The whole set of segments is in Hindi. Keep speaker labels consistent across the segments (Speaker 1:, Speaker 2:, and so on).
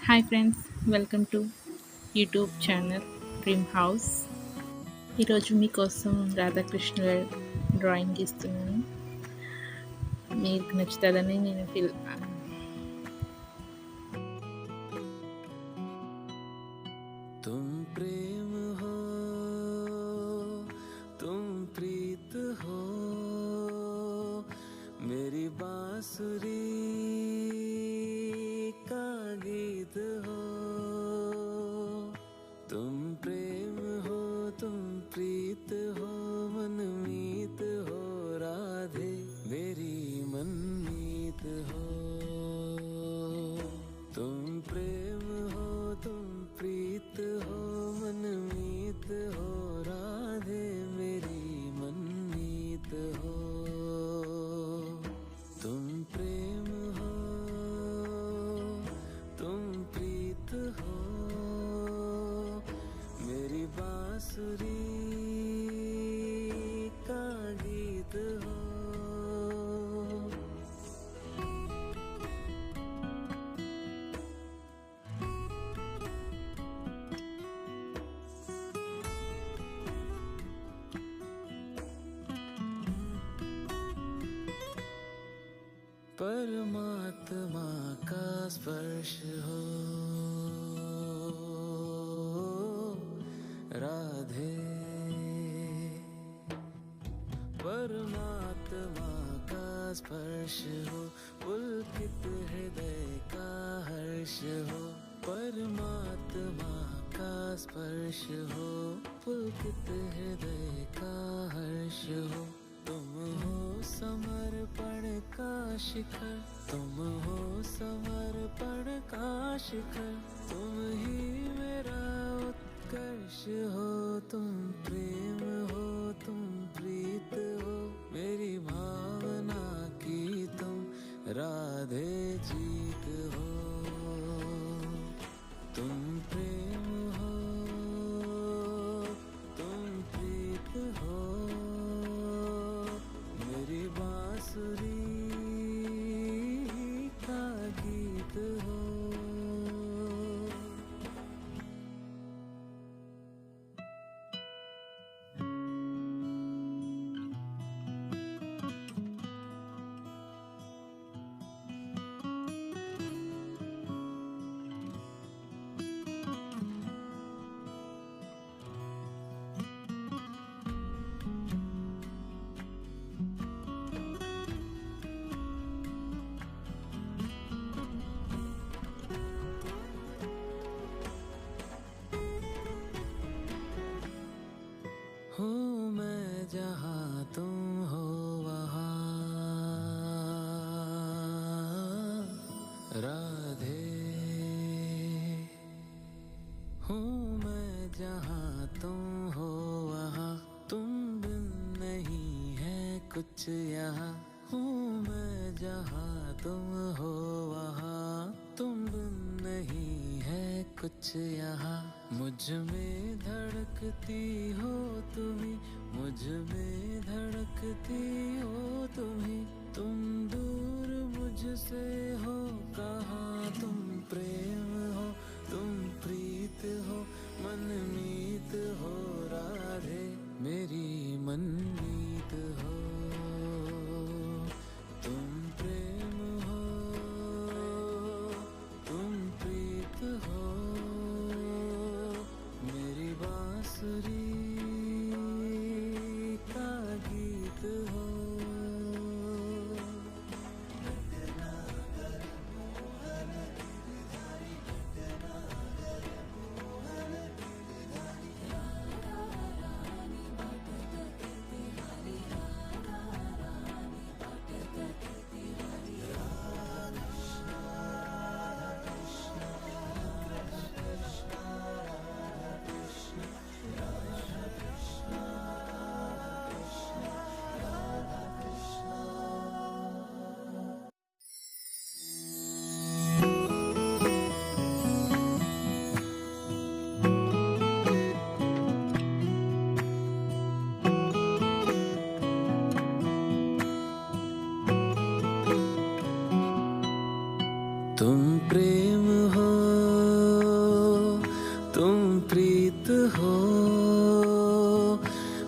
Speaker 1: Hi friends, welcome to YouTube channel dream house. ఈరోజు మీకోసం రాధాకృష్ణ డ్రాయింగ్ గీస్తున్నాను. మీకు నచ్చుతుందని నేను
Speaker 2: तुम प्रेम हो, तुम प्रीत हो, मेरी बांसुरी का गीत हो। तुम प्रेम हो, तुम प्रीत हो, मनमीत हो, राधे मेरी मनमीत हो। तुम प्रेम हो, तुम प्रीत हो, मनमीत हो, राधे मेरी मनमीत हो। तुम प्रेम हो, तुम प्रीत हो, मेरी बांसुरी का गीत हो। परमात्मा का स्पर्श हो, राधे परमात्मा का स्पर्श हो, पुलकित हृदय का हर्ष हो। परमात्मा का स्पर्श हो, पुलकित हृदय का हर्ष हो। तुम हो समर्पण का शिखर, तुम हो समर्पण का शिखर, तुम ही मेरा उत्कर्ष हो। तुम प्रेम हो, तुम प्रीत हो, मेरी भावना की तुम राधे जीत हो। तुम प्रेम हो, तुम प्रीत हो, मेरी बांसुरी का गीत हो। हूँ मैं जहाँ तुम हो वहाँ, राधे हूँ मैं जहाँ तुम हो वहाँ, तुम बिन नहीं है कुछ यहाँ। हूँ मैं जहाँ तुम हो वहाँ, तुम बिन नहीं है कुछ यहाँ। मुझ में धड़कती हो तुम्ही, मुझ में धड़कती हो तुम्ही, तुम दूर मुझसे हो कहाँ। तुम प्रेम हो, तुम प्रीत हो, मनमीत हो, राधे मेरी मनमीत हो। तुम प्रेम हो, तुम प्रीत हो, मेरी बांसुरी का गीत हो। तुम प्रीत हो,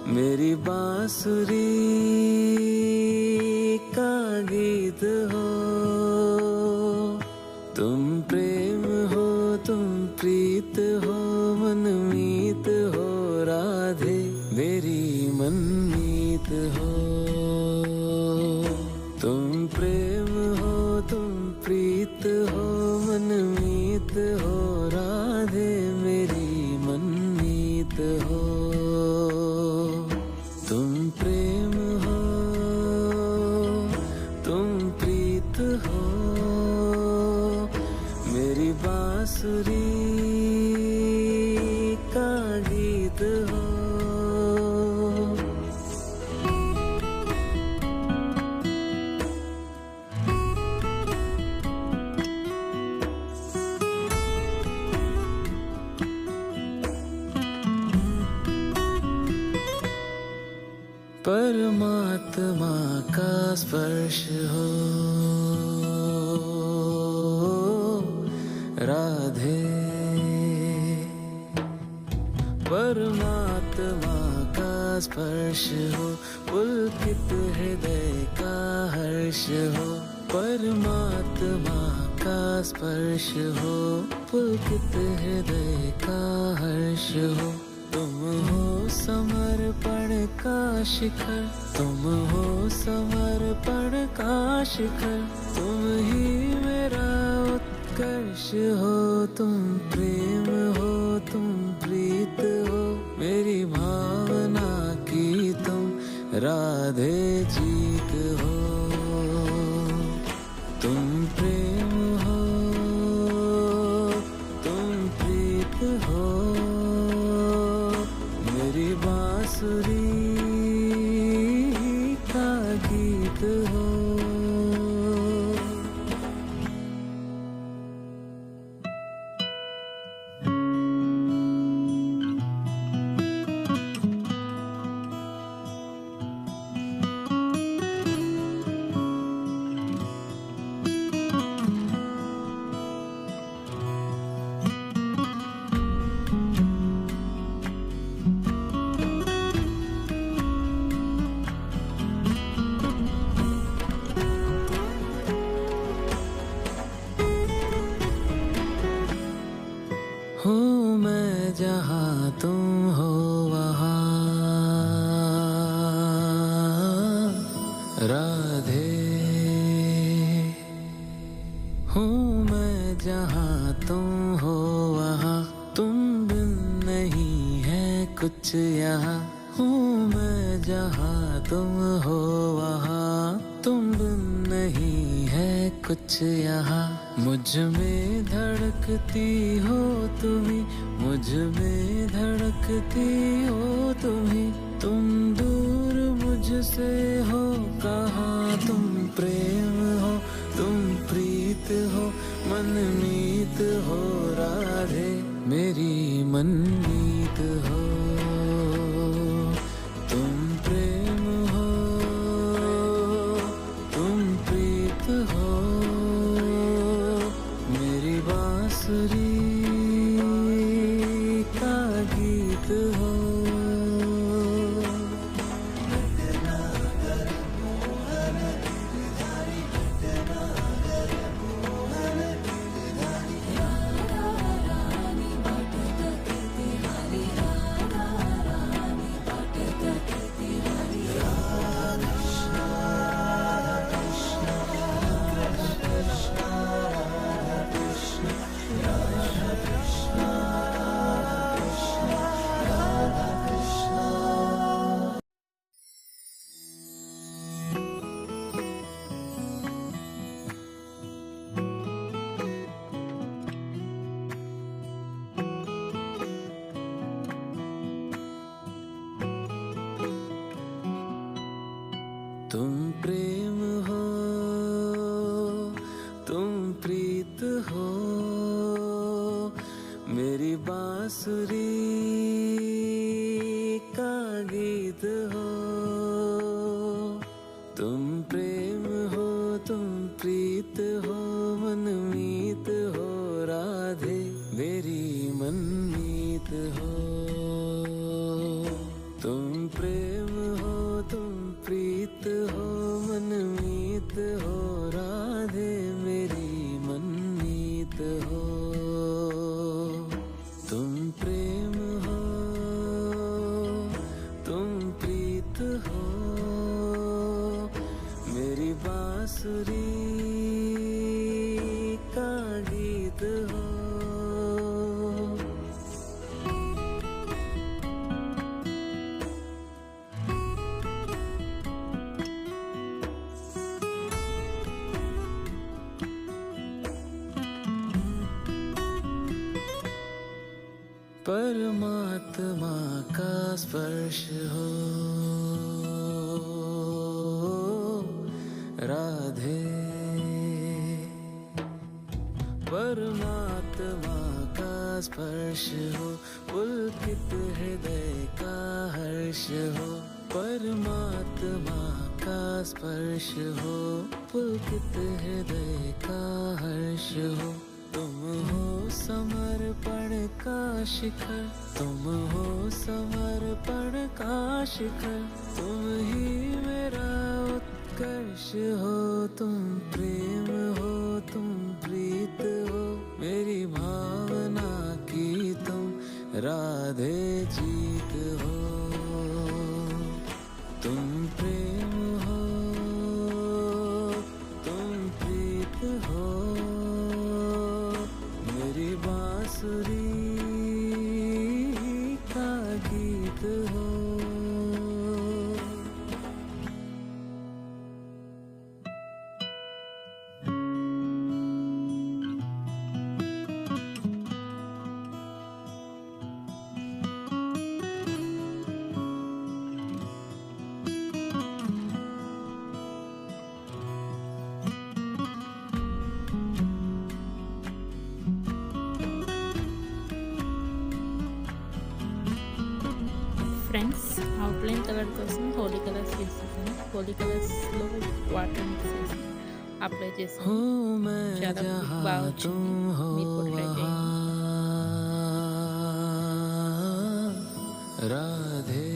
Speaker 2: मेरी बांसुरी का गीत हो। तुम प्रेम हो, तुम प्रीत हो, मनमीत हो राधे, मेरी मनमीत हो। तुम प्रेम हो, तुम प्रीत हो, मनमीत हो राधे, मेरी मनमीत हो। तुम प्रेम हो, तुम प्रीत हो, मेरी बांसुरी का गीत हो। परमात्मा का स्पर्श हो राधे, परमात्मा का स्पर्श हो, पुलकित हृदय का हर्ष हो। परमात्मा का स्पर्श हो, पुलकित हृदय का हर्ष हो। तुम हो समर्पण का शिखर, तुम हो समर्पण का शिखर, तुम ही मेरा उत्कर्ष हो। तुम प्रेम हो, तुम प्रीत हो, मेरी भावना की तुम राधे जीत हो। तुम प्रेम हो, तुम प्रीत हो, मेरी बांसुरी का गीत हो। हूँ मैं जहाँ तुम हो वहाँ राधे, हूँ मैं जहाँ तुम हो वहाँ, तुम बिन नहीं है कुछ यहाँ। हूँ मैं जहाँ तुम हो वहाँ, तुम बिन नहीं है कुछ यहाँ। मुझ में धड़कती हो तुम्ही, मुझ में धड़कती हो तुम्ही, तुम दूर मुझसे हो कहाँ। तुम प्रेम हो, तुम प्रीत हो, मनमीत हो राधे, मेरी मनमीत हो। तुम प्रेम हो, तुम प्रीत हो, मेरी बांसुरी का गीत हो। तुम प्रेम हो, तुम प्रीत हो, मेरी बांसुरी का गीत हो। तुम प्रेम हो, तुम प्रीत हो, मनमीत हो राधे, मेरी मनमीत परमात्मा का स्पर्श हो राधे, परमात्मा का स्पर्श हो, पुलकित हृदय का हर्ष हो, परमात्मा का स्पर्श हो, पुलकित हृदय का हर्ष हो। तुम हो समर्पण का शिखर, तुम हो समर्पण का शिखर, तुम ही मेरा उत्कर्ष हो, तुम प्रेम हो, तुम प्रीत हो, मेरी भावना की तुम राधे जीत हो। तुम प्रेम हो, तुम प्रीत हो, मेरी बांसुरी का गीत हो।
Speaker 1: ఫ్రెండ్స్ అవుట్లైన్ కలర్ కోసం హోలీ కలర్స్ యూస్ చేశాను. హోలీ కలర్స్లో వాటర్ మిక్స్ చేసి అప్లై చేశాను.
Speaker 2: हूँ मैं
Speaker 1: చాలా
Speaker 2: जहाँ
Speaker 1: బాగా
Speaker 2: तुम
Speaker 1: వచ్చింది.
Speaker 2: हो
Speaker 1: మీరు కూడా ట్రై చేయండి.
Speaker 2: वहाँ राधे,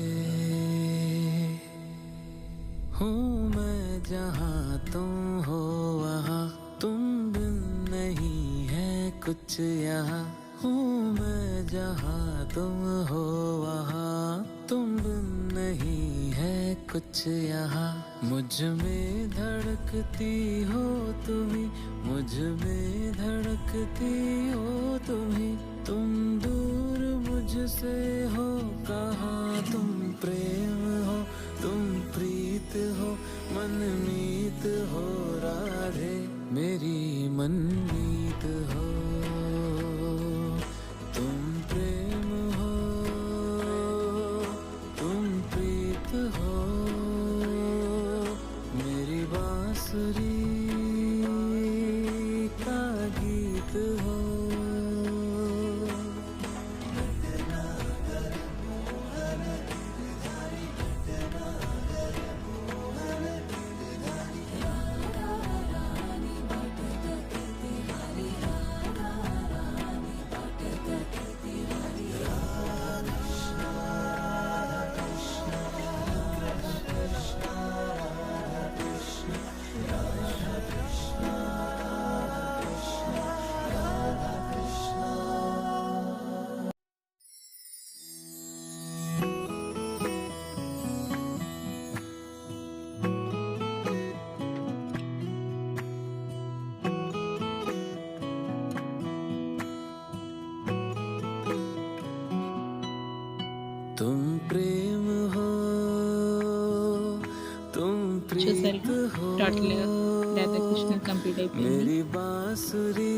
Speaker 2: हूँ मैं जहाँ तुम हो वहाँ, तुम बिन नहीं है कुछ यहाँ। हूँ मैं जहाँ तुम हो वहाँ, तुम बिन नहीं है कुछ यहाँ। मुझ में धड़कती हो तुम्ही, मुझ में धड़कती हो तुम्ही, तुम दूर मुझसे हो कहाँ। तुम प्रेम हो, तुम प्रीत हो, मनमीत हो राधे, मेरी मनमीत हो। तुम प्रेम हो, तुम प्रीत हो, मेरी बांसुरी का गीत हो। तुम प्रेम हो, तुम
Speaker 1: చూసారు
Speaker 2: प्रीत हो,
Speaker 1: టోటల్గా రాధాకృష్ణ కంప్లీట్ అయిపోయింది.
Speaker 2: मेरी बांसुरी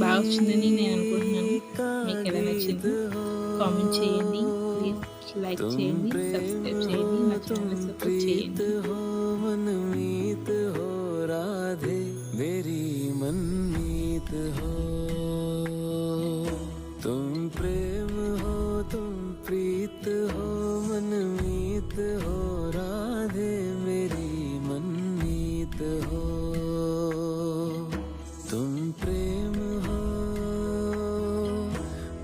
Speaker 1: బాగా వచ్చిందని నేను అనుకుంటున్నాను.
Speaker 2: का
Speaker 1: మీకు ఎలా నచ్చింది
Speaker 2: गीत हो।
Speaker 1: కామెంట్ చేయండి, ప్లీజ్ లైక్
Speaker 2: तुम
Speaker 1: చేయండి,
Speaker 2: प्रेम
Speaker 1: సబ్స్క్రైబ్ చేయండి, నా
Speaker 2: हो, तुम
Speaker 1: ఛానల్ సపోర్ట్
Speaker 2: प्रीत
Speaker 1: చేయండి.
Speaker 2: हो, मनमीत हो राधे, मेरी मनमीत हो। तुम प्रेम हो, तुम प्रीत हो, मनमीत हो राधे, मेरी मनमीत हो। तुम प्रेम हो,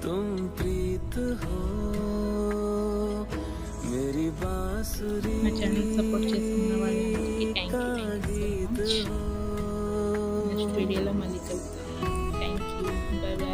Speaker 2: तुम प्रीत हो, मेरी बांसुरी
Speaker 1: నా ఛానల్ సపోర్ట్ చేస్తున్న వాళ్ళందరికీ థ్యాంక్
Speaker 2: का
Speaker 1: యూ సో
Speaker 2: गीत
Speaker 1: మచ్.
Speaker 2: हो।
Speaker 1: నెక్స్ట్ వీడియోలో మళ్ళీ కలుద్దాం. Thank you, bye bye.